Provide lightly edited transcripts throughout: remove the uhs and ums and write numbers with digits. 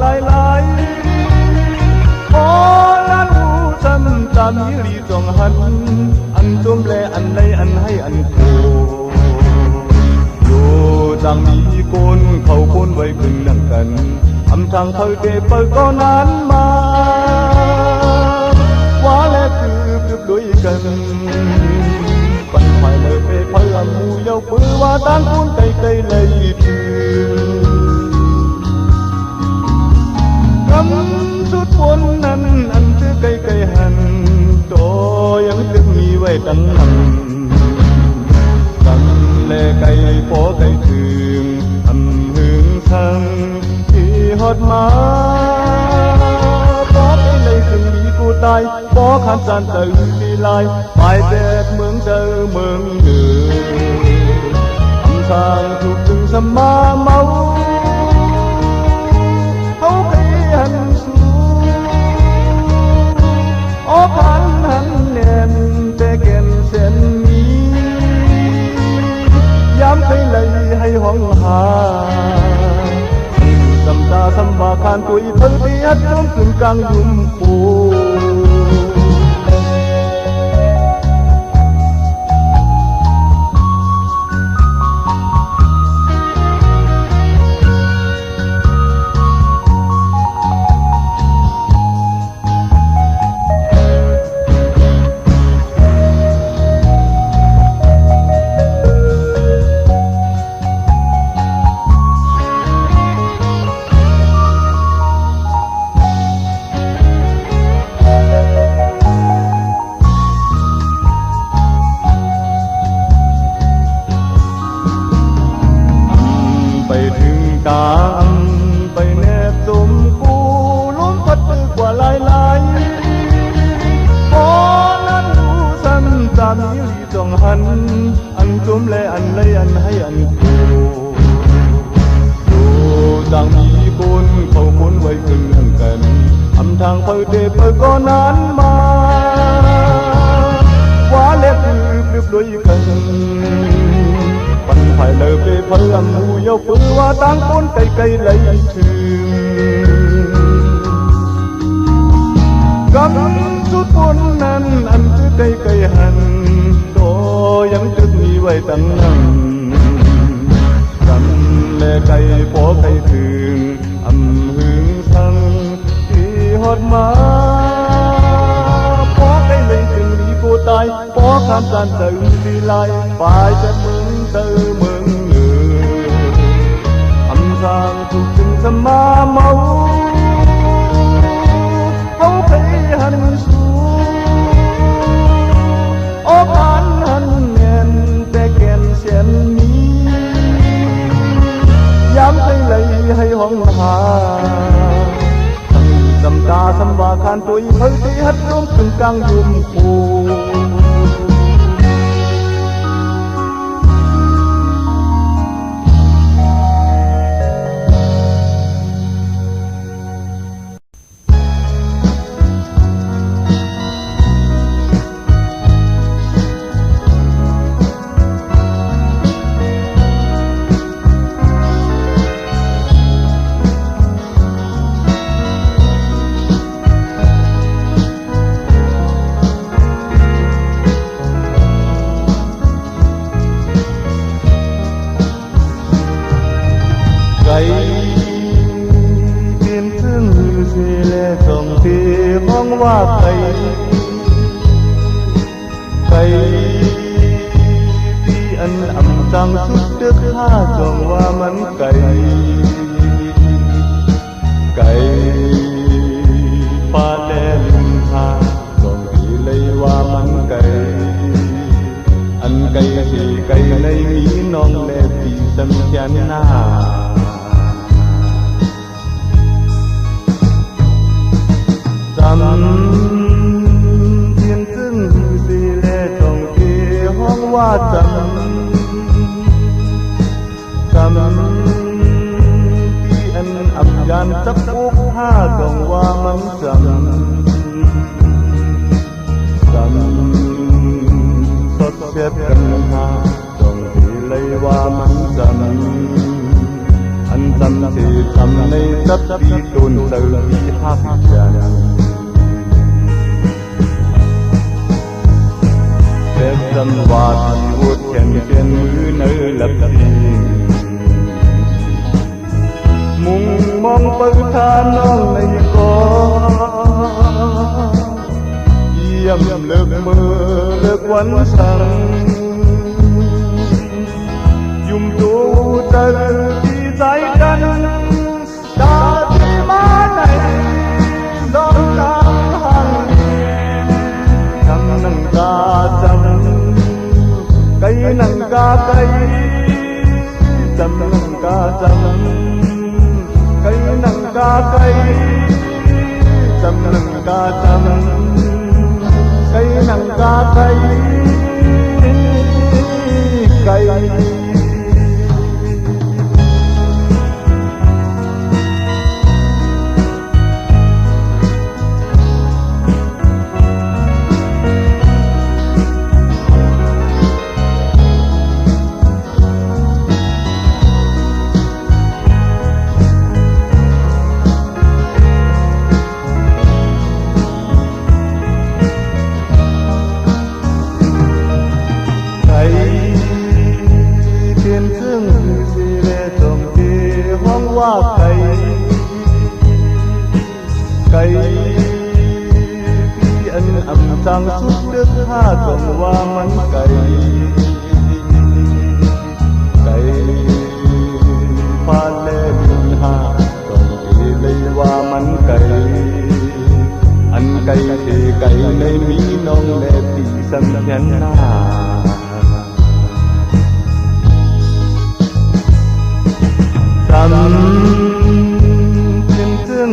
ลายลายขอล้านหูจำจามีรีจงหันอันจมแลอันใดอันให้อันโคอยู่จังมีคนเขาคนไว้ขึ้นนั่งกันอำทางเธอเก็บไปก็นานมาว่าและคือเกือบด้วยกันปันไฟเลยไปเพื่อหมู่เยาปือว่าต่างคนไกลไกลเลยถึงคำสุดบนนั้นอันชื่อไกลไกลหันโตยังจึงมีไว้ตั้งนั้นกันแลไกลพอไกลถึงอำหึงทั้งที่ฮอดมาพอไปเลยถึงมีกูตายพอขันจานเติมดีลายไปเด็ดเมืองเดิมเมืองเดิมอำทางถูกถึงสมาเมาเขาเคยหันสูออกหันเน่นแต่แก่นเส้นนี้ย้ำเคยเลยให้ห้องหาสำตาสำบาคานตุยเพิ่งที่ฮัดจมถึงกลางยุ่มปูไปแนบสมกูล้มพัดตึกว่าลายลายพอนั้นรู้ซ้ำจามีรีจงหันอันจมและอันเลยอันให้อันกูดูจังมีคนเขาคนไว้ขึ้นเรื่องกันอำทางเธอเด็บก็นานมาว่าเล็บปลิบด้วยกันปันไฟเลยไปเพื่อหมู่เยาปือว่าต่างคนไกลไกลเลยถึงกำสุดบนนั้นอันชื่อไกลไกลหันโตยังจึงมีไว้ตั้งนั้นกันแลไกลพอไกลถึงอำหึงทั้งที่ฮอดมาพอไกลเลยถึงมีกูตายพอข้ามจานตื่นดีลายไปจะมึงเติมเมืองเหนืออำทางถูกถึงสมาเมาเขาไปหันสูออกหันเงินแต่แก่นเสียนนี้ย้ำไปเลยให้ห้องหาสำตาสำบาคานตุยเพิ่งที่ฮัดร่มถึงกลางยุ่มปูเปลี่ยนซึ่งเสียและส่งที่ห้องว่าไก่ที่อันอำจังสุดเดือดข้าจงว่ามันไก่ปลาแดนหาจงที่เลยว่ามันไก่อันไก่ที่ไก่ในมีน้องและที่สำคัญหน้าจำเพียนซึ่งสีแลจงที่ห้องว่าจำที่อันอับยานสักอุกห้าจงว่ามันจำสดเสียกันหาจงที่เลยว่ามันจำอัน chăm thì chăm nay tất đi tôn giờ đi hát tràn để dân và vượt kèn kèn mưa nơi lập thiên mùng mong bơ tha non này có yếm lực mưa lực quấn sang dùng tu chân đi trái chân đã đi má này đón năm hàng trăm nâng ca trăm cây nâng ca cây trăm nâng ca trăm cây nâng ca cây trăm nâng ca trăm cây nâng ca cây cây cây cây khi anh ẩm sang suốt nước tha dòng hoa mắn cây cây pha lê bình hà dòng thì lấy hoa mắn cây anh cây thì cây lấy mỹ non lệ thì sân nhắn na trên thương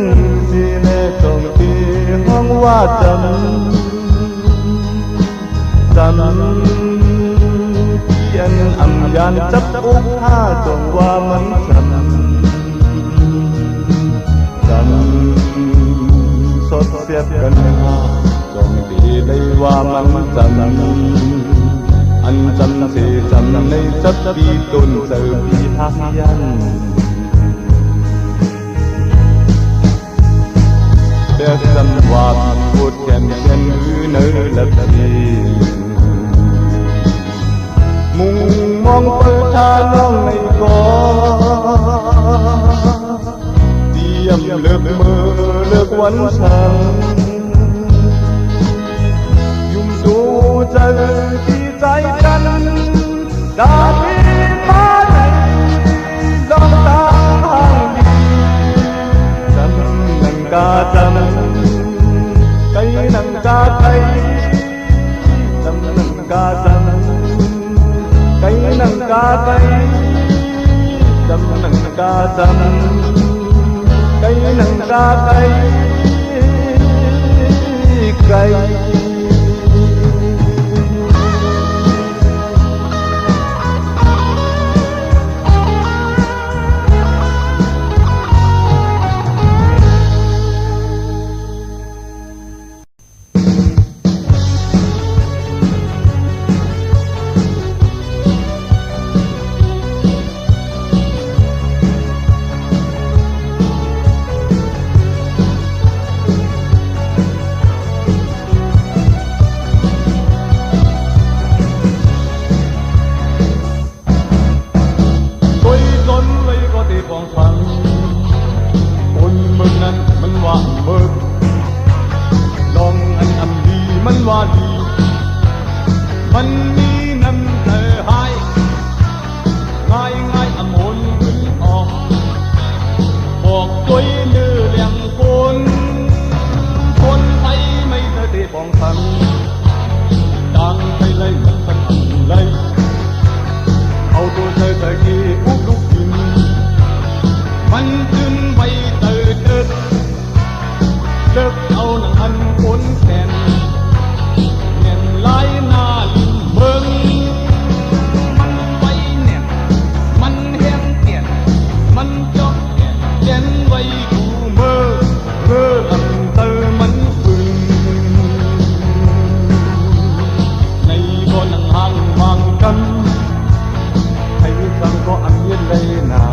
gì lệ trồng thì hoang hoa trầm khi anh ẩm gian chấp úp tha trồng hoa mắn trầm xót xếp gần hoa trồng thì đây hoa mắn trầm anh trầm thì trầm nay chấp đi tôn giờ đi hát yan để dân hòa một kèm kèm nơi lập thiên mùng mong bơ tha non này có tiêm lực mơ lực quấn sang dùng tu chân đi trái chân đã đi má này dòng ta hàng đi chân nâng ca chân cây nâng ca cây chân nâng ca chân cây nâng ca cây chân nâng ca chân cây nâng ca cây câyมันมีน้ำใจให้ง่ายง่ายอมนขึ้นออกบอกตัวเนื้อเลี้ยงคนไทยไม่ได้ตีปองทันดังไทยเลยมันสักอันเลยเอาตัวเธอตะกี้อุกลุกกินมันขึ้นไปเติร์ดเลิกเอาหนังอันคนแก่นลายหน้าลิ้นเบิ่งมันไว้แน่นมันแห้งเตียนมันจอกแก่นเย็นไว้กูเมื่ออันเตอมันปืนในบ่อนังห่างกันให้ฟังก็อันเย็นเลยนา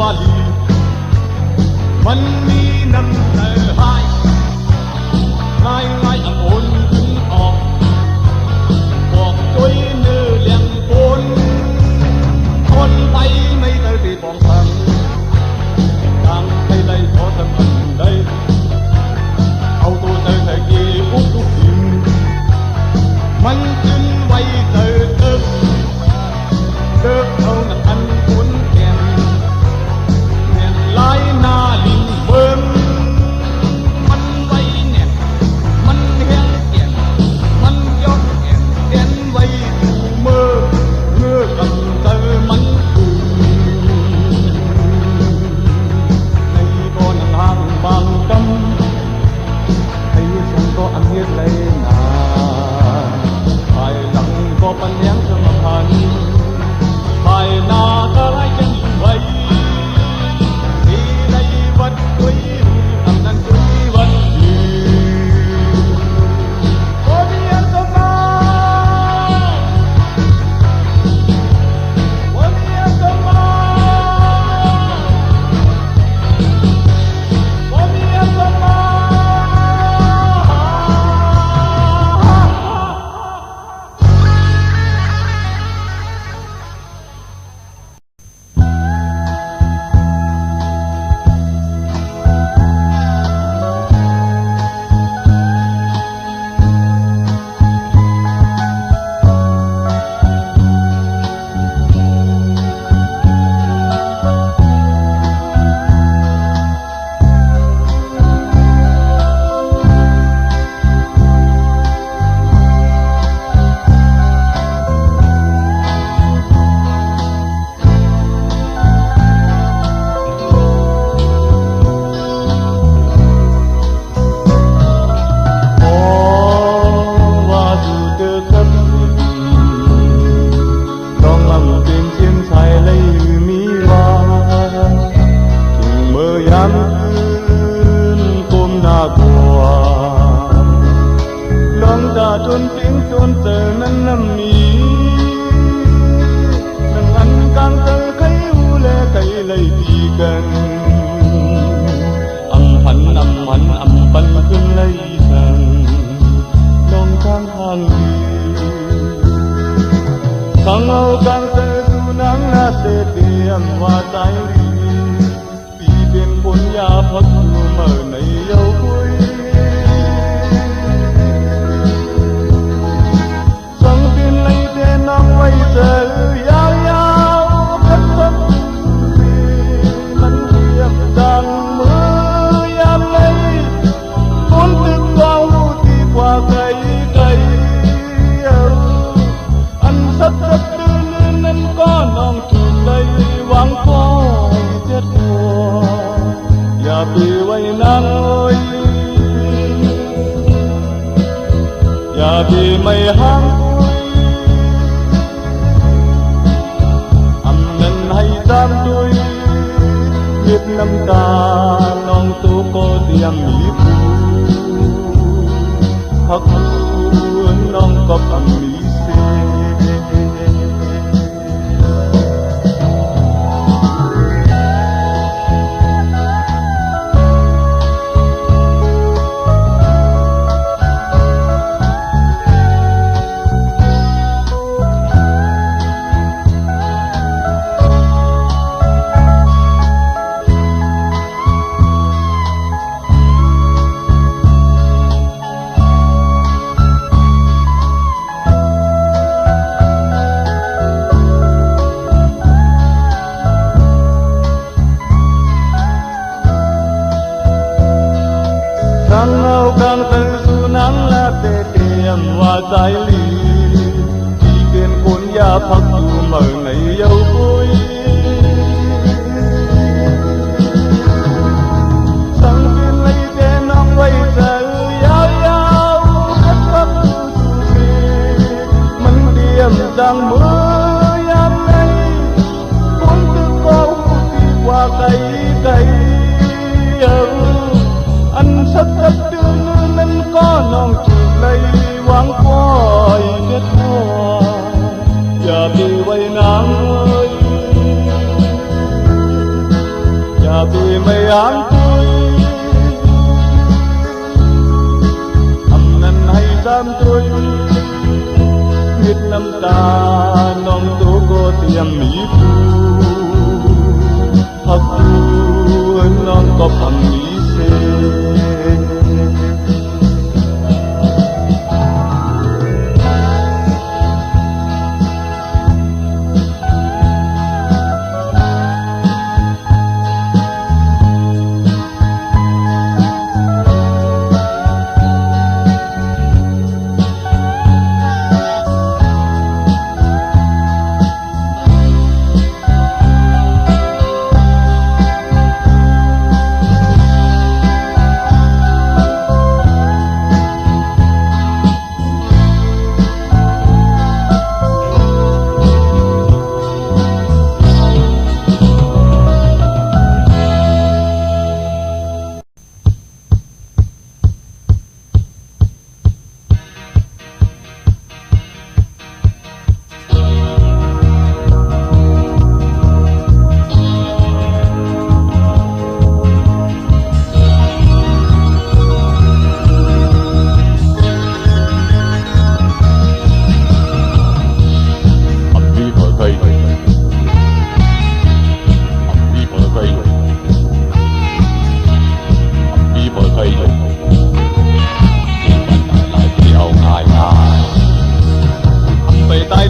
าลีมันมีน้ำใจหายง่ายง่ายอังโอนขึ้นออกบอกช่วยเนื้อเลี้ยงคนคนไปไม่ได้ที่ปองทางทางไปได้ขอทำอันใดเอาตัวเธอใส่กี่ปุ๊บทุกสิ่งมันขึ้นไว้เธอเธอเอาหนังอันคุ้นแก่นแน่นลายหน้าลิงเบิ้งมันไว้แน่นมันแห้งแก่นมันยกแก่นแก่นไว้ดูเมื่อกันเธอมันคือในบ่อนังห่างบางกำให้ฉันก็อันเฮ็ดเลยนาภายหลังก็ปัญญาสมพันธ์ภายหน้าก็ไล่กันอยู่ไว้ที่ในวัดคุยทำนั้นคุยวันยืนโอ้มีอันสมาโอ้มีอันสมาโอ้มีอันสมา อ ไม่ยามตุยทำนั้นให้จำตุยมิดน้ำตาน้องตัวก็เตรียมมีผู้พักตัวน้องก็พังมีเส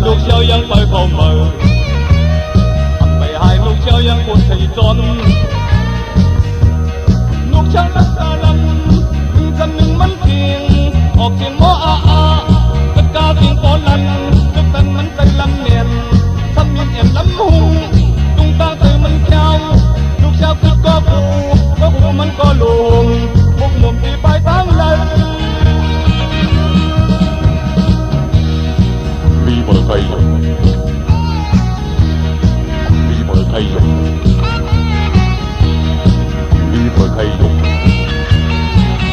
ลูกเชียวยังไปเข้ามาไปหายลูกเชียวยังปวดใจจนลูกเชียวรักษาลำมีคำหนึ่งมันเพียงออกเสียงโมอาตะกาเสียงโคลันลึกตันมันใจลำเนียนทำเนียนแอมลำหูตุ้งตาเธอมันเจ้าลูกเชียวคือก็ปูก็หูมันก็ลงพวกมุมที่ไปตั้งเลยมีเบอร์ใครมีเบอร์ใครมีเบอร์ใคร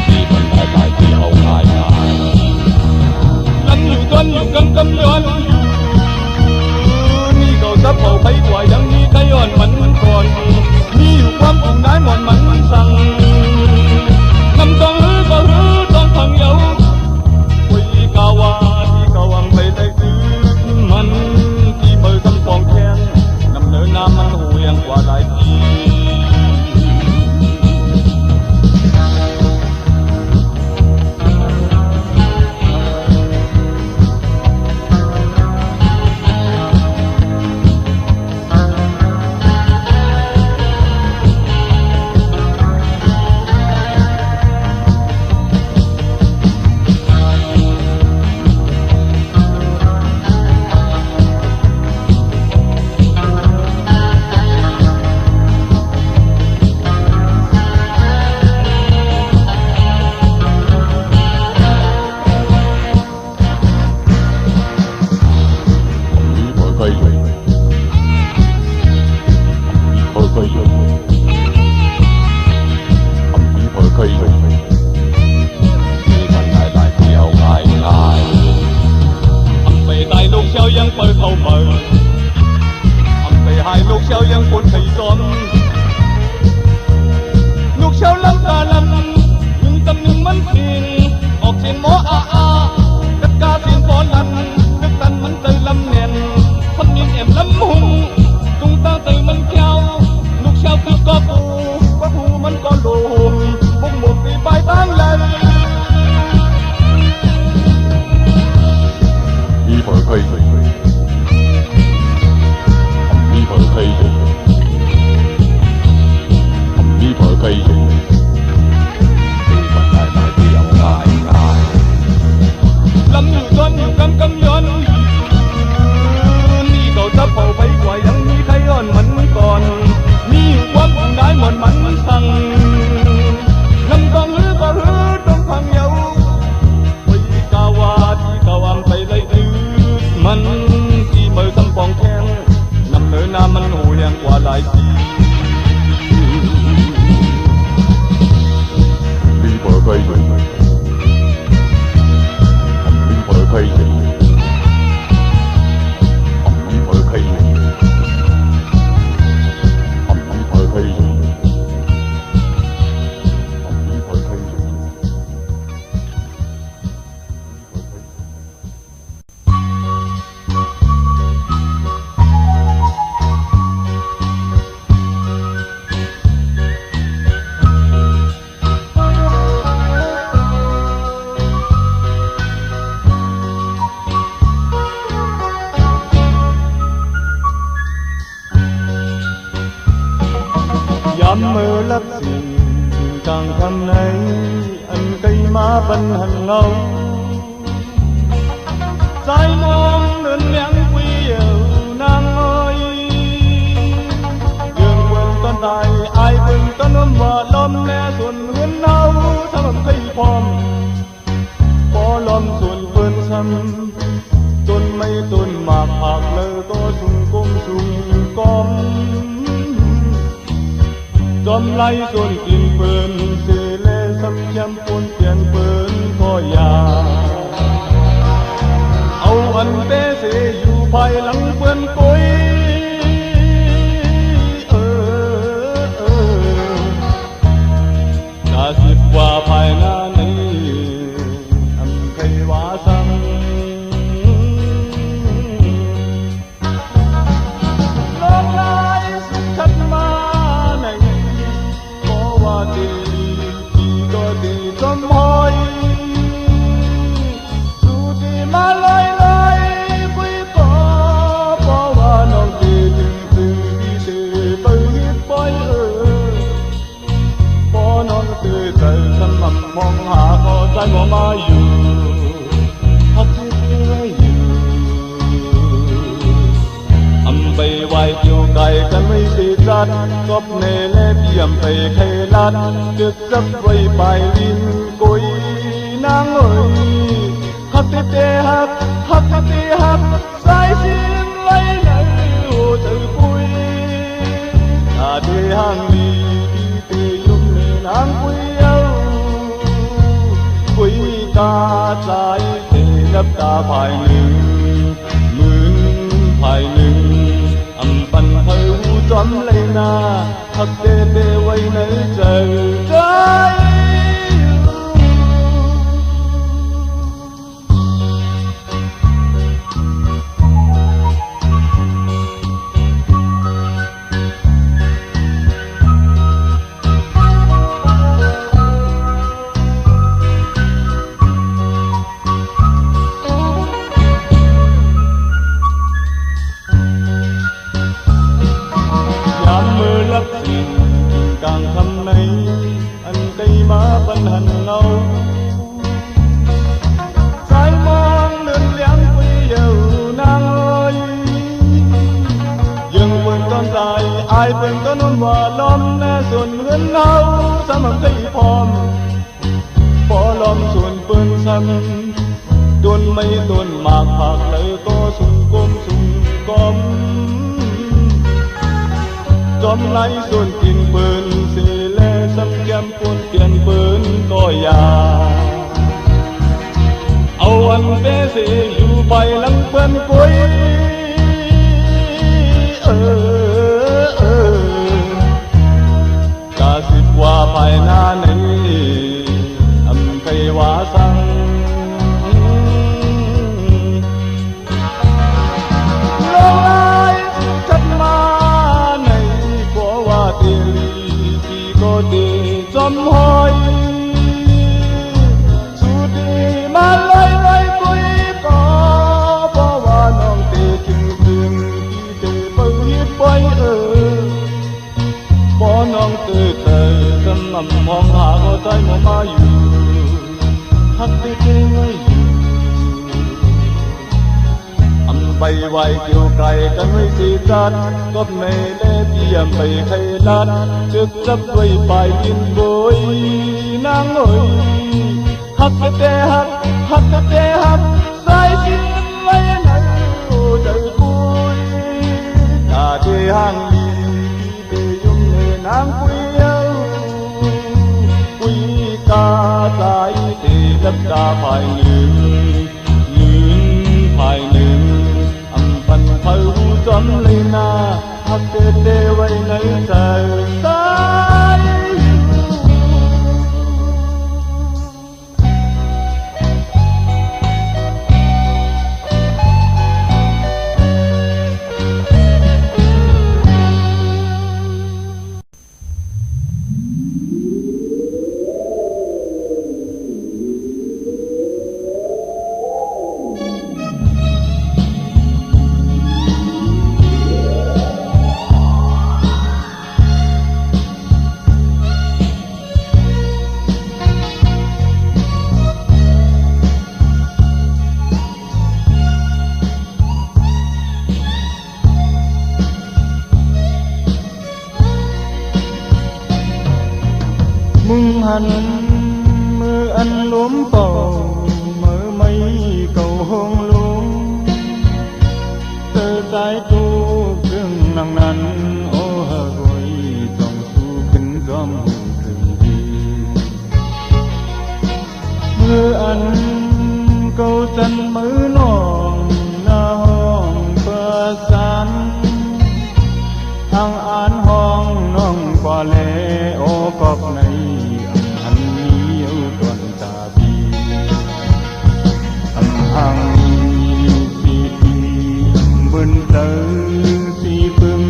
มีคนตายที่เอาง่ายนั่นอยู่ต้นอยู่กำย้อนนี่เขาซับเอาไปกว่ายังนี้ใครย้อนมันก่อนนี่อยู่ความอุ่นได้หมดมันสั่งนำต้องฮือก็ฮือต้องพังเยาคุยกาวาที่กาวางไปได้มันที่เบอร์คำฟองแข็งนำเนินน้ำมันหูยังกว่าหลายปียังไปเข้ามาไปหายลูกเชียวยังปวดใจจนลูกเชียวลำตาลำยังตำหนึ่งมันเพียงออกเสียงโมตะกาเสียงฟอนลันลึกตันมันเตยลำเนียนคนยินแอมลำหุงตุงตาเตยมันเขียวลูกเชียวคือก็ปูว่าหูมันก็ลงพวกหมดปีไปตั้งเลยมีเบอร์ใครมีเบอร์ใครมีเบอร์ใครมีคนตายที่เอาง่ายลำอยู่ต้นอยู่กำย้อนนี่เขาซับเอาไปกว่ายังมีใครย้อนมันก่อนนี่อยู่ความอุ่นได้หมดมันสั่งนำต้องฮือก็ฮือต้องพังเยาวิกาวาที่กาวางไปได้มันที่เบอร์คำฟองแข็งนำเนินน้ำมันหูยังกว่าหลายปีมีเบอร์ใครมีเบอร์ใครมีเบอร์ใครมีเบอร์ใคร dám mơ lấp gìn càng thăm nay anh cây má bân hằng ngâu trái mong đơn nhãn quy yêu nàng ơi đường quên con tài ai quên con ôm và lom nè xuân hương nâu sao mà thấy phom có lom xuân vươn xăm tôn mây tôn mạc hạc lơ có sung cung sung com Dom lai xuân kim phơn xê lê xăm chăm phôn tiền phơn có ya Âu ân tế xê dù phải lắng phơn cối Đã xịp qua phải na nấy âm khay hóa xăm Lông lai sức khát ma Tâm hoi dù thì má lơi lơi quý có bỏ qua nòng tì từng đi từ từ hiếp bói bỏ nòng từ từ thân mầm mong hạ có trái mò ma dù hấp thiết dù âm bay hoài kiều càiกันไม่สิจัดกบเนเล่เปี่ยมไปไข่ลัดจึกจับไว้ปลายลิ้นกุยนางเอ๋ยฮักเตเตฮักฮักเตเตฮักสายสิ้นไหลในโอ้เธอกุยตาเดหังลีเตยุ่มในนางกุยเอากุยกาใจเตรับตาภายหนึ่งมือภายหนึ่งอำปันเธอหูจอมเลยนาฮักเตเตไว้ในใจใจcàng thăm nay anh cây má bân hằn ngâu trái mong đơn lén quy yêu nàng ơi dừng quên con dài ai quên con ôn hòa lom nè xuân hương nâu sao mà thấy phom bỏ lom xuân phương xăm tuôn mây tuôn mạc hạc lấy có sung cung sung com Dom lai xuân kim phơn xê lê xăm kem phôn tiền phơn có ya Âu ân tế xê dù phải lăng phơn cối Cả xịp qua phải na nấy âm khay hóa xăng Lâu lai chất ma có đi chấm hoi dù đi mà lơi lơi quý có bỏ qua nòng tê chừng chừng khi tê bầu hiếp bói bỏ nòng tê tê tâm mầm mong hạ có trái mong ma dù hắc tê tê ngơi dù bay hoài kiều càiกันไม่สิจัดก็ไม่เล่เปี่ยมไปไข่ลัดจึกจับไว้ปลายลิ้นบุยนางเอ๋ยฮักเตฮักฮักเตฮักสายสิ้นไว้ในโอ้ใจกุยตาเดหังลีเตยุ่มในนางกุยเอากุยกาสายเตรับตาภายหนึ่งภายหนึ่งเธอหูจอมเลยนาฮักเตเตไว้ในใจตาย มึงหันมืออันล้มเป่ามือไม่เก่าห้องลงเธอใจตูเครื่องนังนั้นโอ้ฮะกอยต้องสู้ขึ้นจอมถึงดีมืออันเก่าจันมือน้องหน้าห้องประสานทางอ่านห้องน้องกว่าแลโอ้กอบในอันนี้เอาตอนตาบีอังสีดีบึนเตอสีปึง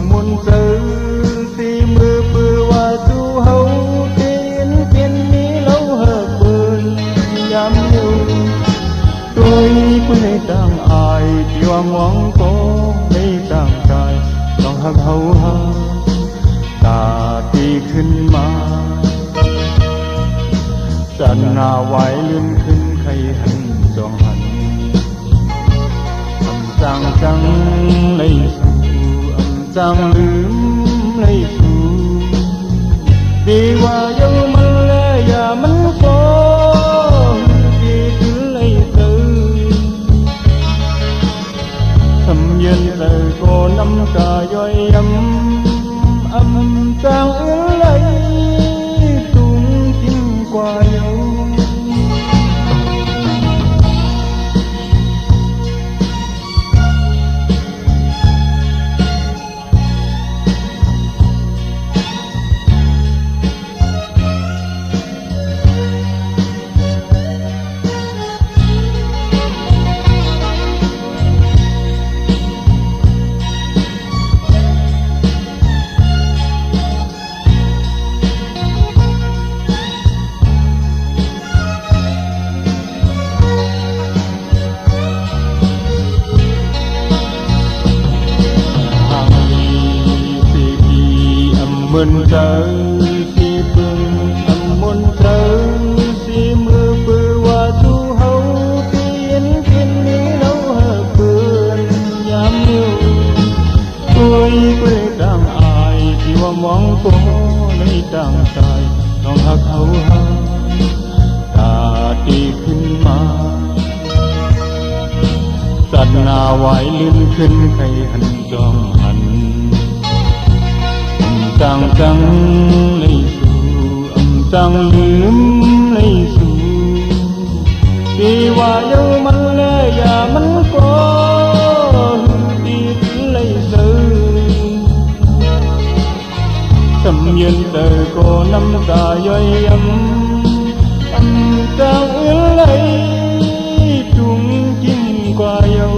มุนเตอสีมือปือว่าสู้เฮาเตียนเปลี่ยนมีเล่าเฮาปืนยามอยู่ตัวผู้ในต่างอายที่ว่ามองโตในต่างกายต้องหักเฮาหาตาตีขึ้นมาจันนาไหวลื่นขึ้นใครหันจองหันจังจังเลยสู่จังลืมเลยสู่ดีว่าอยู่มันเลยอย่ามันโฟดีถึงเลยตื่นทำเย็นเลยก็น้ำตาย่อยยำจังเอื้อเลยตุ้งจิ้มกว่าเยามุนเจอสีปึงมุนเจอสีมือปือว่าสู้เฮาเปลี่ยนนี้เราเฮาปืนยามอยู่ตัวกุยต่างอายที่ว่ามองโกในต่างใจต้องหักเขาหาตาตีขึ้นมาสัตว์นาไหวลื่นขึ้นใครหันจองหันจังจังเลยสู่จังลืมเลยสู่ดีว่าอยู่มันเลยอย่ามันก็ดีถึงเลยสื่อทำเย็นเตอก็น้ำตาย่อยยำจังเอื้อเลยจุงจิ้มกว่าเยา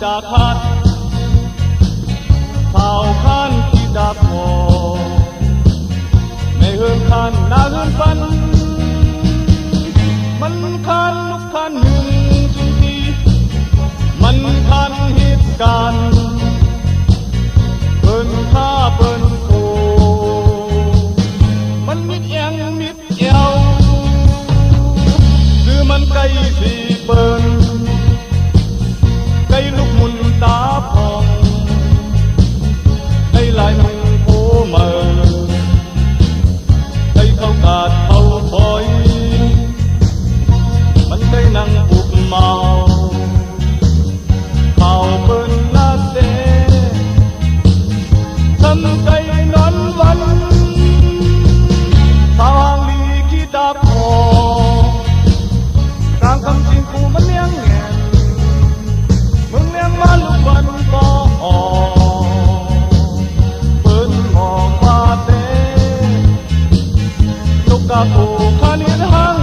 ดาคัดข่าวคันที่ดาพอไม่เฮือนคันนาเฮือนฟันมันคันลุกคันหนึ่งจุดทีมันคันเหตุการณ์เปิ้นข้าเปิ้นโคมันมิดเอียงมิดเอวหรือมันไกลสีเปิ้นไก่ลูกมุนตาพองไก่ลายมุงโผเมอไก่เข้ากาดเข้าคอยมันไก่นั่งปุกเมาเมาเปิ้นลาเตทำไก่นอนวันทางลีกีตาพอกลางคำจริงกูมันเลี้ยงแงมึงเลี้ยงมาลูกบันก็ออกเปิ้นมองมาเตลูกกาปูขานินหัง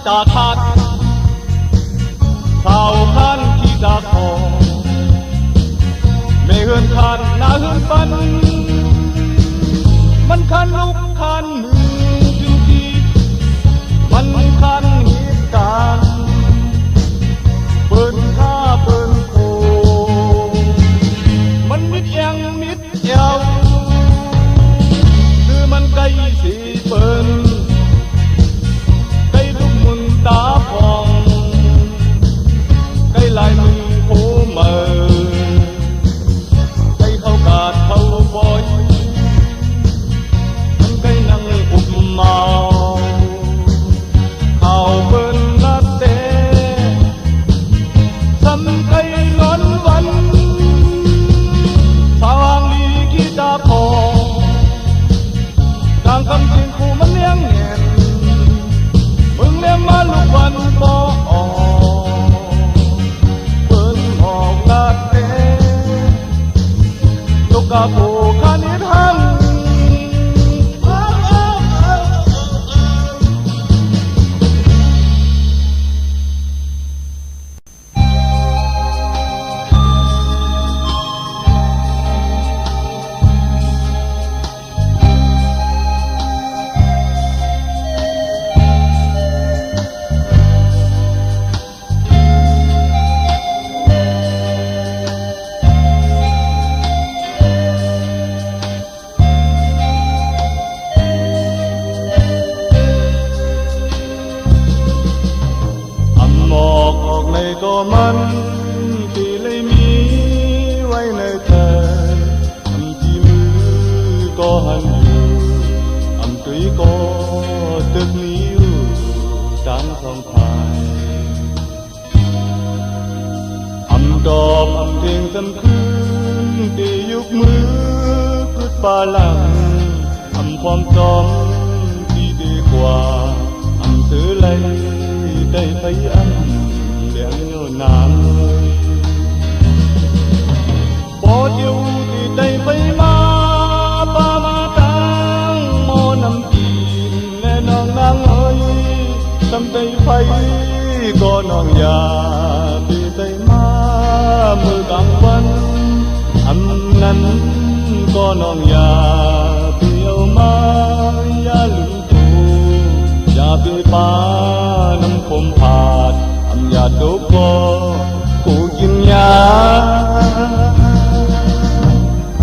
ตาขาดสาวคันที่ตาคอไม่เฮือนคันหน้าเฮือนปันมันคันลุกคันมือถึงทีมันคันเหตุการณ์เปิ้นข้าเปิ้นโคมันมิดเอียงมิดเยาวคือมันไกลสีเปิ้นไกลลูกมุนตาพองไกลลายมือโคเมอไกลเข้ากาดเข้าบอยมันไกลนั่งอุบเมาเขาเปิ้นนัดเตซ้ำไกลล้นวันสว่างลีกีตาพอกลางคำจริงคู่มันเลี้ยงแง่นมึงเลี้ยงมาลูกวันปอเปิ้นออกนัดเตลูกกะโผขานิดหังก็มันที่เลยมีไว้ในใจที่มือก็หันอยู่ตุยก็ตึกนี้อยู่จางสองพายดอกเพลงสำคืนที่ยุกมือกึดปาลังความจอมที่ดีกว่าซื้อเลยได้ไปเลี้ยงนางพอเดียวที่ได้ไปมาป้ามาตังโมน้ำจีนแน่น้องนางเอ้ยทำได้ไปก็น้องอย่าที่ได้มาเมื่อกลางวันนั้นก็น้องอย่าที่เอามาอย่าลืมตัวอย่าไปป้าน้ำคมผาดอย่าดูก็กูกินยา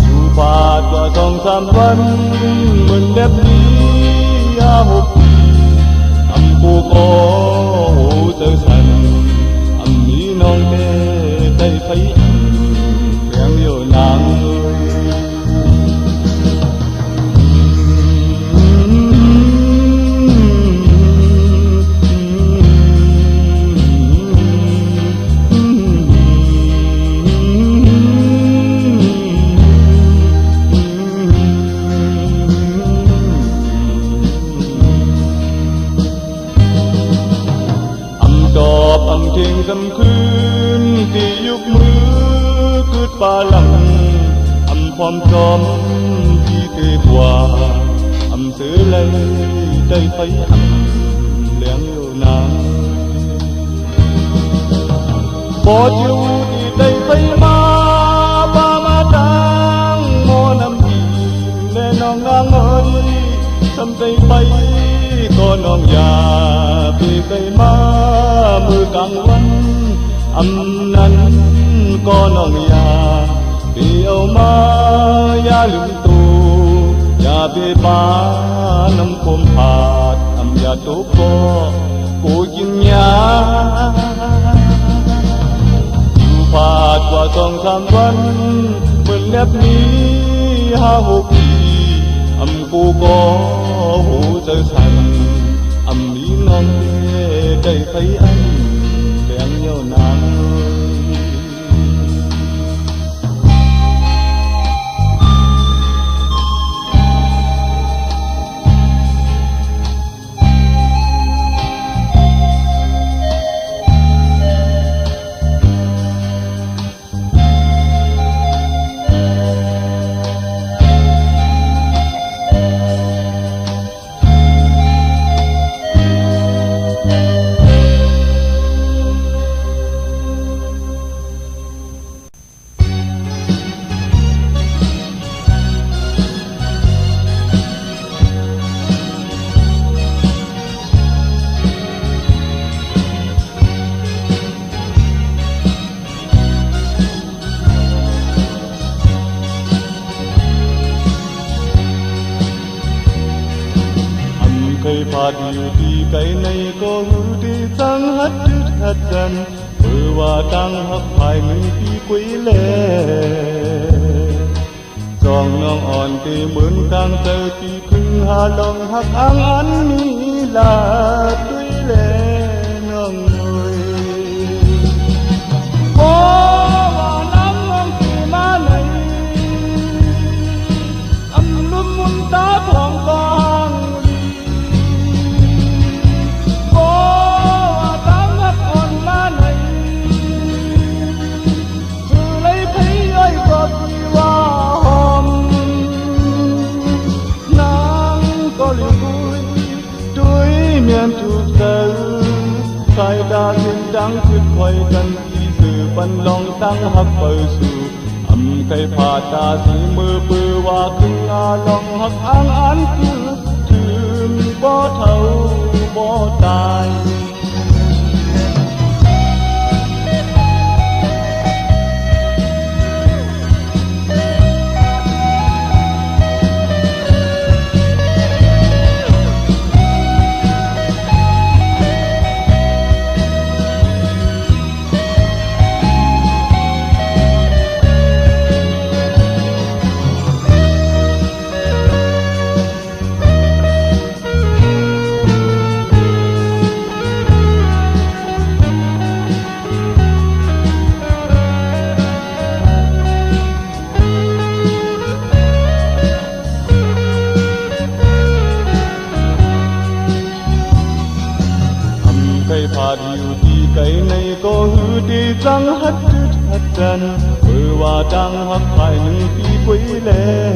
อยู่ป่าตัว2-3 วันเหมือนเด็บนี้ยา6 ปีกูก็หูเตือสันนี้น้องได้ไปเลี้ยงอยู่นางเที่ยงกำคืนที่ยุกมือกึดปาลังความจอมที่เกยกว่าซื้อเลยได้ไปเลี้ยงอยู่นางพอเที่ยวที่ได้ไปมาป้ามาตังโมน้ำจีแน่น้องนางเอ้ยทำได้ไปก็น้องอย่าไปไกลมาเมื่อกลางวันนั้นก็น้องอย่าไปเอามาอย่าลืมตัวอย่าไปป้าน้ำคมผาดอย่าตุกก็กูกินยาอยู่ผาดกว่า2-3 วันเหมือนแบบนี้5-6 ปีกูก็หูเจอสั่นนี้น้องได้ไปเลี้ยงเยาวนาง cây phạt yêu thì cây này có hữu thì chẳng hát đứt hát dần vừa và đang hấp phải mình đi quấy lệ dòng nong on thì mướn càng tơ thì khưng hà lòng hắc ang ăn mi là tuy lệ nong người có và nắng nong thì má này âm lum mun ta thoáng vang miền thuộc tơ khai đa thiên đáng thức khoaiกันที่สื่อปันลองตั้งหักเปิดสู่อำไก่ผ่าตาสีมือปือว่าขึ้นอาลองหักอ้างอันคือถึงบ่เท่าบ่ตายcây phạt yêu thì cây này có hư đi răng hất đứt hất trần vừa và đang hắc phải những khi quấy lệ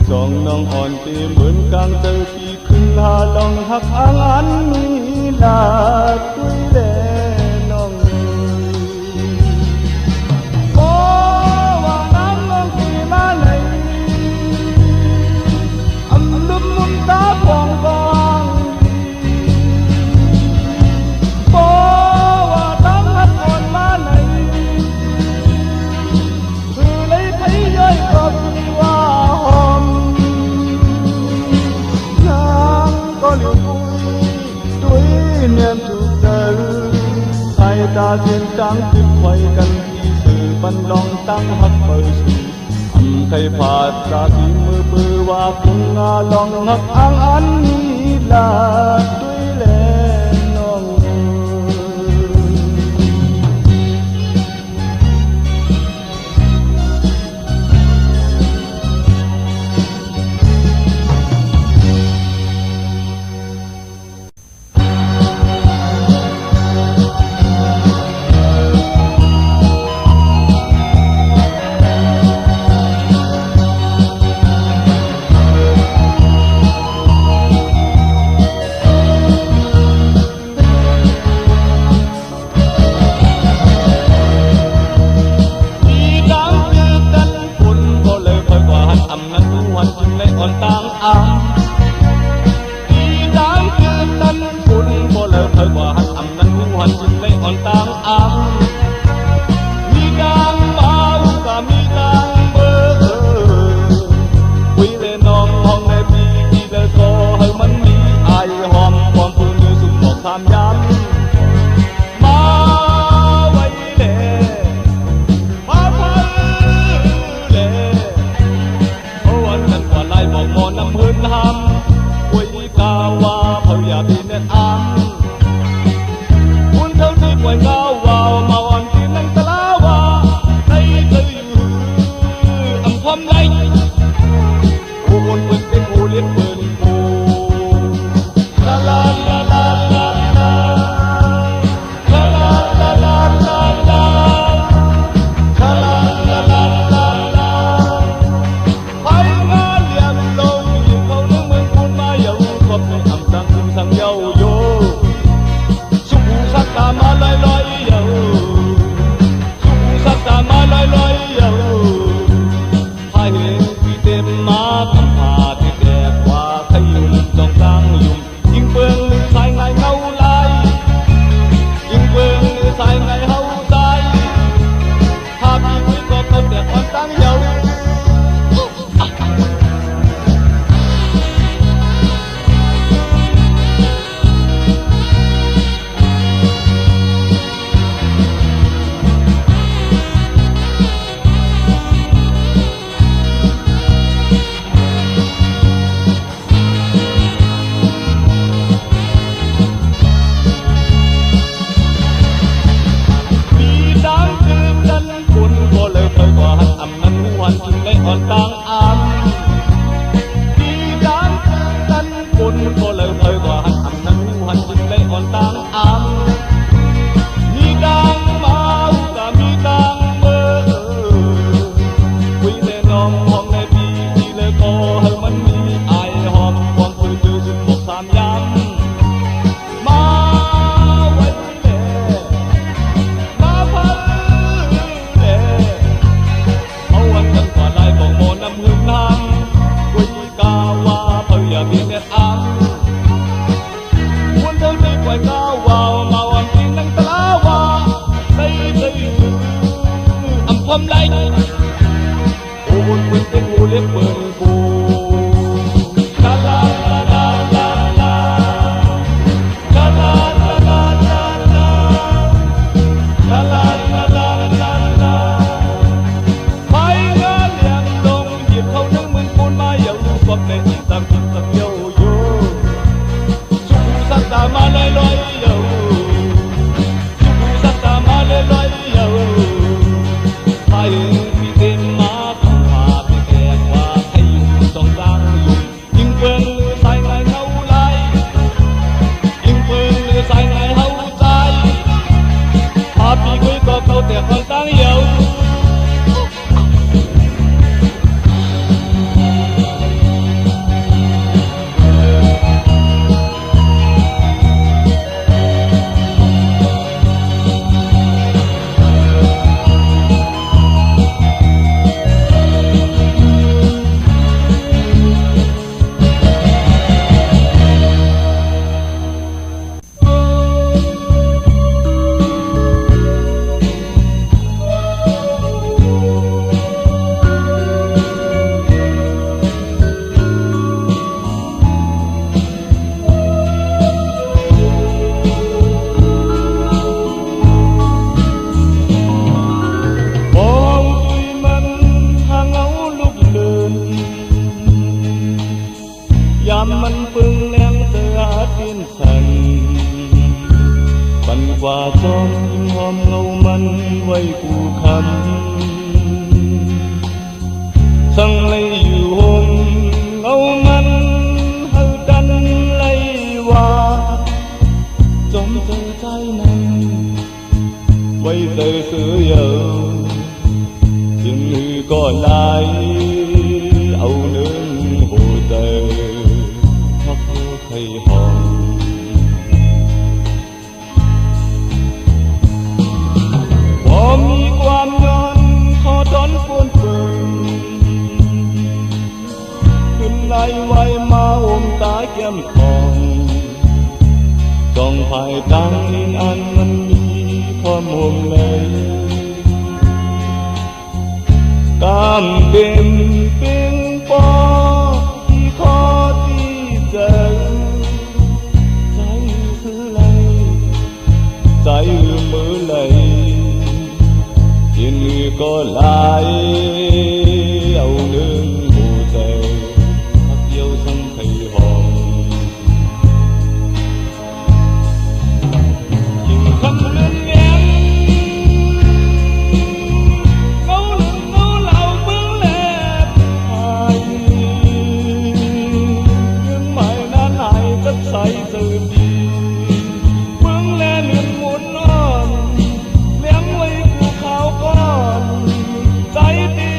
dòng nong on thì mướn càng tơ thì khưng hà lòng hắc ang ăn mi là quấy lệ nong có và nắng nong thì má này âm lum mun ta quang vang niềm thuộc tơ khai ta thiên tráng thức khoaiกันที่สื่อปันลองตั้งหักเปิดสู่อำไก่ผาดตาที่มือปือว่าคงอาลองหักอ้างอันนี้ลาด้วยแลน้อง ความไรกูบนปืนเป็นกูเล็บปืนกูลาลาลาลาลาลาลาลาลาลาลาลาลาลาลาลาลาไปงานเลี้ยงลงหยิบเขานึ่งมือปูนมาอย่ารู้ว่าเป็นตามกินตามเยี่ยวโย่สุขสันต์ตามาเลยลอยโย่สุขสันต์ตามาเลยลอยโย่ไปพี่เต็มมาคำว่าพี่แก่กว่าให้อยู่ต้องสร้างอยู่ยิ่งเปิงหรือใส่ไงเท่าไรยิ่งเปิงหรือใส่ไงเท่าใจพาพี่คุยก็เขาแต่คนตั้งเยามันปึงแหลมเสือตีนสันปันกว่าจอมยิ่งหอมเงามันไว้กูคำสั่งเลยอยู่หงเงามันให้ดันเลยว่าจอมเจอใจนั้นไว้เจอเสือเยอะจึงมือก็ไหลเอาเนื้อหัวใจให้หอมพอมีความย้อนขอตอนฝนเปิดขึ้นในไว้มาอมตาแก้มทองจ้องภายตั้งอินอันมันมีความห่วงใยกามเต็มเป็นปอที่คอที่เจอใจมือไหลยินมือก็ไหลเอาเนื้อหูใจพักเดียวทั้งไข่หอมยิ่งคำเลื่อนแย้มเงาหนึ่งเงาเหล่าเบื้องแลบหายยังไม่นานหายกับใสเสื่อมดีใจดี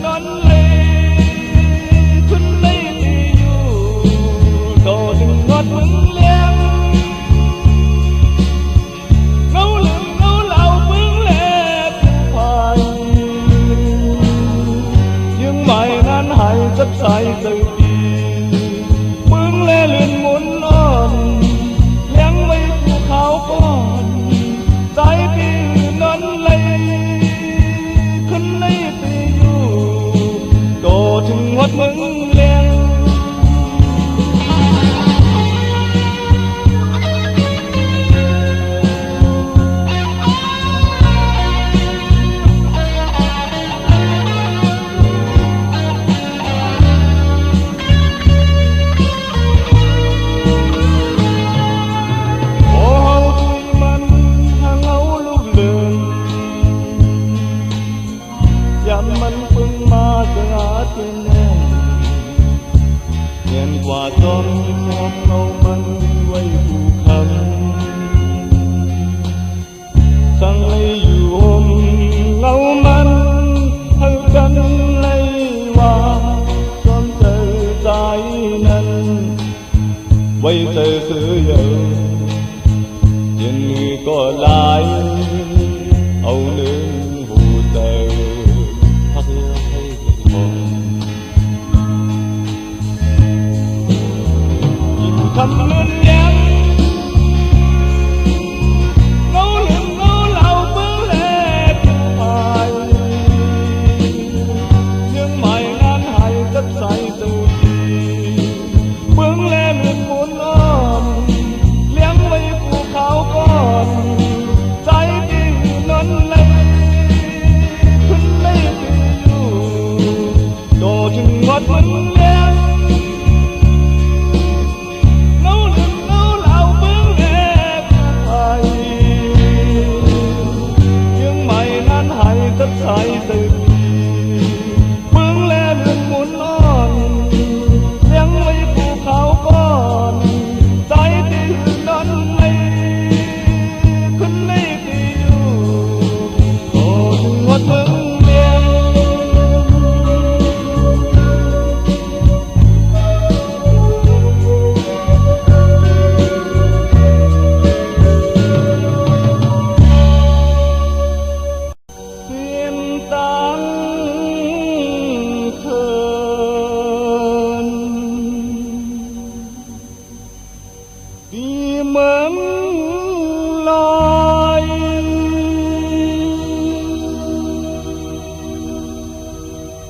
นั่นเลยคุณไม่ดีอยู่ก็ถึงงดมึงเลี้ยงเงาลืมเงาเหล่าเบื้องแลบภายยังไม่นานหายจับสายใจดีเบื้องแลเลื่อนหมุนนอนเลี้ยงไว้ภูเขาก่อนใจดีนั่นเลยถึงวัดมึงเลี้ยงโอ้ทุยมันหางเอาลูกเดินยามมันเพิ่งมาจะหาเจอแน่เงินกว่าจอมยิ่งหอมเงามันไว้ผู้คำสั่งให้อยู่หมเงามันให้กันเลยว่าจอมเจอใจนั้นไว้เจอเสือเยอะยังมือก็ไหลเอาเนื้อหูเจอพักเรือให้หอมคำเลื่อนแย้มเงาเหลืองเงาเหล่าเบื้องแลบภาย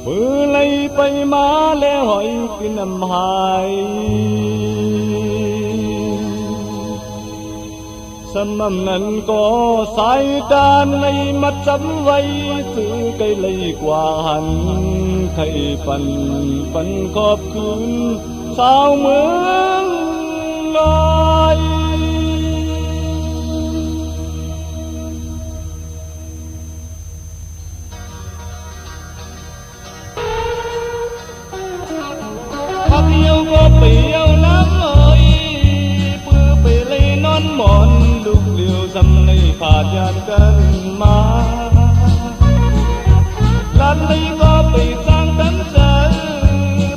มือไล่ไปมาแล้วหอยกินน้ำหายสมำนั้นก็สายดานในมัดจำไว้ซื้อไกลเลยกว่าหันไข่ปันขอบคืนสาวเมืองลอยพักเดียวก็เปรี้ยวน้ำเอ้ยปื้อไปเลยนอนหมอนลูกเลี้ยวสำในขาดยานกันมาลานเลยก็ไปสร้างกันเจอ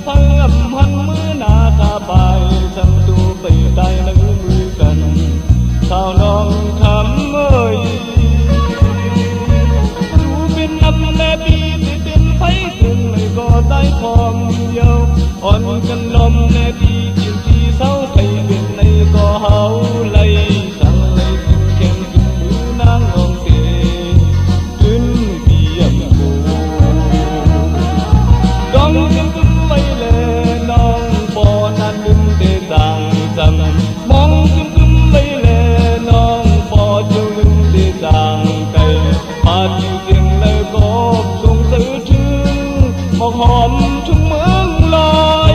พังอับหันมือหนาคาบายสังตูไปได้ในมือกันสาวน้องคำเอ้ยดูเป็นน้ำแน่ปีที่เป็นไฟถึงไม่ก็ได้พร้อมเดียวอ่อนกันลมแน่ปีกินที่เศร้าไปเป็นในก็เฮาไล่สั่งไล่กินแก้มกินมือนางน้องเตขึ้นเปียมโบดองขึ้นไว้เลยน้องปอนันดึงเดต่างจำมองขึ้นไว้เลยน้องปอเจ้าดึงเดต่างไกลพาอยู่เสียงเลยก็ส่งสื่อถึงหอมทุ่งเมืองลอย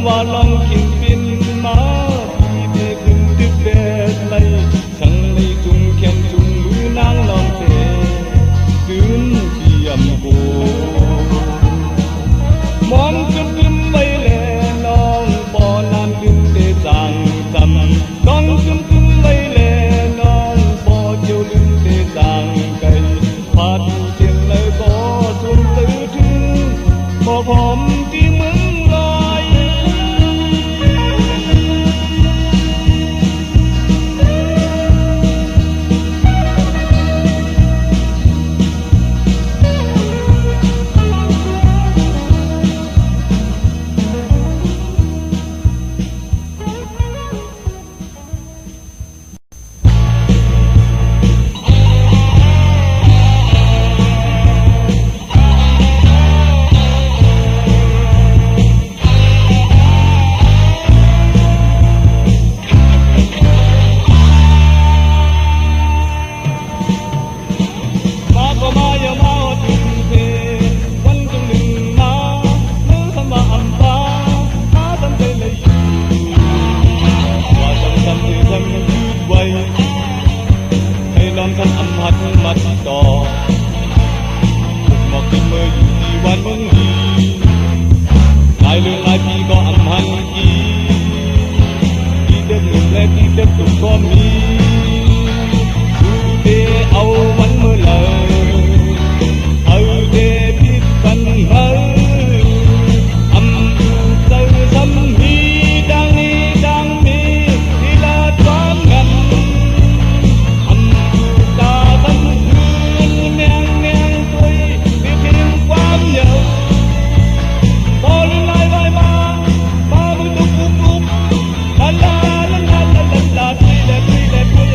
ว่าลองกินปินมาที่เธอขึ้นดึกแดดไหลช่างในจุงแขนจุงมือนางลองเตะขึ้นเปียมโบมองขึ้นไปแลน้องปอนานขึ้นเดจางจำน้องขึ้นไปแลน้องปอเจียวดึงเดจางไกลพาดูเทียนเลยก็ทุ่มตื้อถึงพอพร้อมที่มึงลอยมัดต่อหมอกเป็นมืออยู่ที่วันมึงดีหลายเรื่องหลายปีก็อำหันกีที่เด็กหนุ่มและที่เด็กตุ่มก็มีดูเดเอาวันเมื่อเลยเอาเดพิษกันเฮอำดูเจอซ้ำมีดังนี้ดังมีที่ละความกันLa la la la la la la la la la la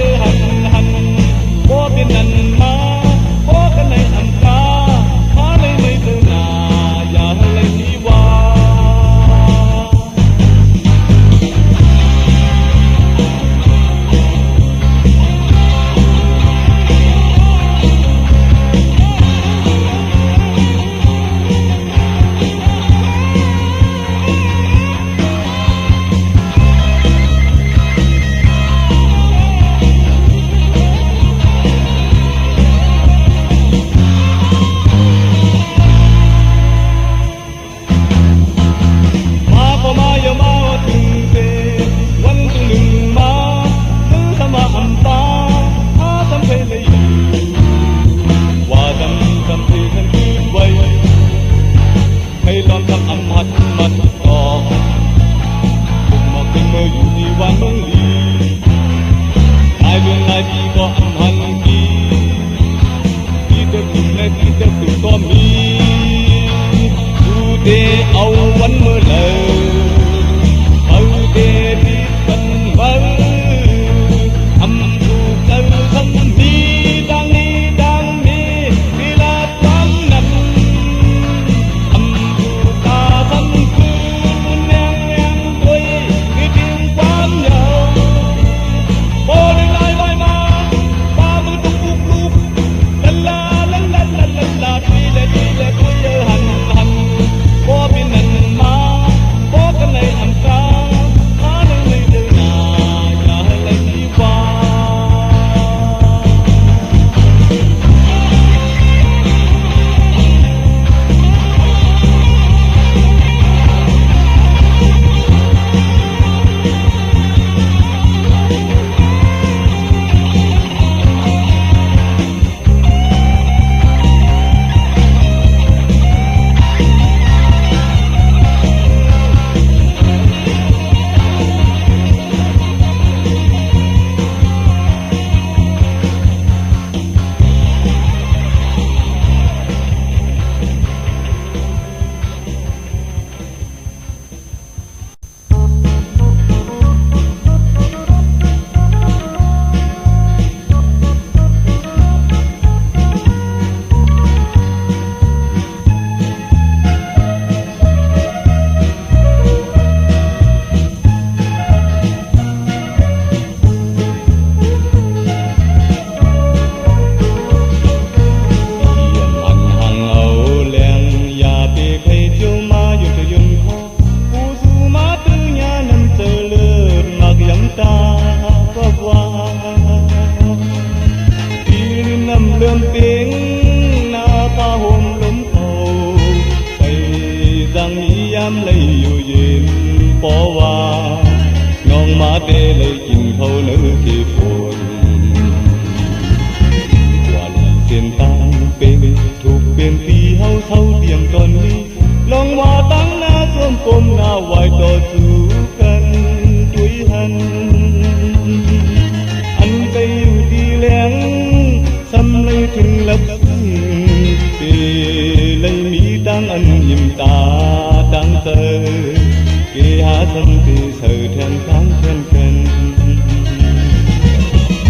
nằm lượm tiếng na ta hôm lúm cầu cây giang ý am lấy yêu duyên bỏ qua ngon má tê lấy chinh thâu nữ kỳ phồn quả lì xiên tăng bên thuộc bên phi hâu thâu tiềm còn đi lòng hoa tăng na xuông côm na hoài đò chú cần tuổi hân anh cây yêu đi lén xăm lấy thừng lấp tê lấy mỹ đang ăn nhìm ta đang tơ kê há tâm tê sờ then kháng then cần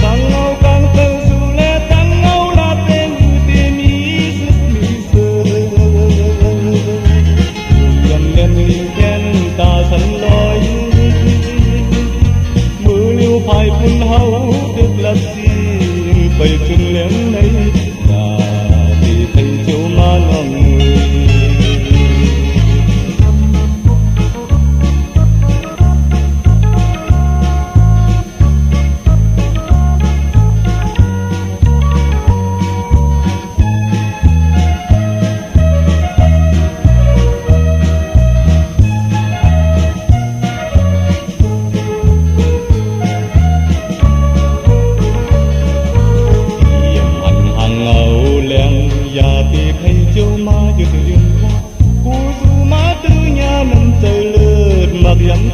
càng ngâu càng tơ dù lẽ càng ngâu là tên yêu tê mỹ sức mỹ sơ dầm đen linh khen ta sẵn lối mưa liêu phai phun hấu được lập xin bày cưng lém này là vì thấy chỗ má lòng người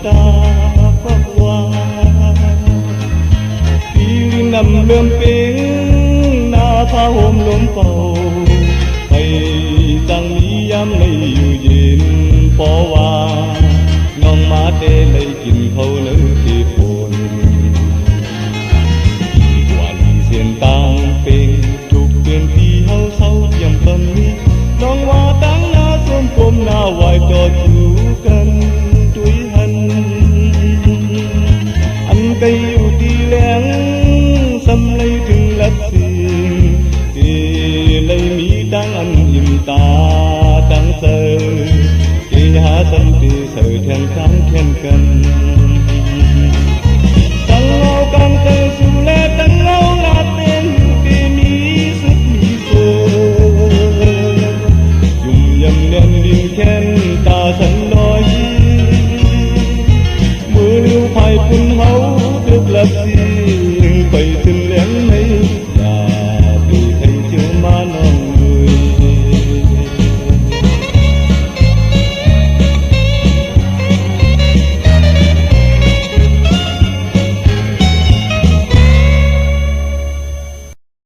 ta phát hoa đi nằm lượm tiếng na pha hôm lúm cầu thầy tăng lý ám lấy yêu duyên bỏ hoa ngon má tê lấy chinh khâu nữ kỳ phồn quả lì xiên tăng bên thuộc bên phi hâu sâu dầm tâm mi ngon hoa tăng na xuông côm na hoài đò chú cần anh cây yêu đi lén xăm lấy thừng lấp xiên kê lấy mỹ đang ăn nhìm ta đang sờ kê há tâm tê sờ then kháng then cần càng lâu càng tê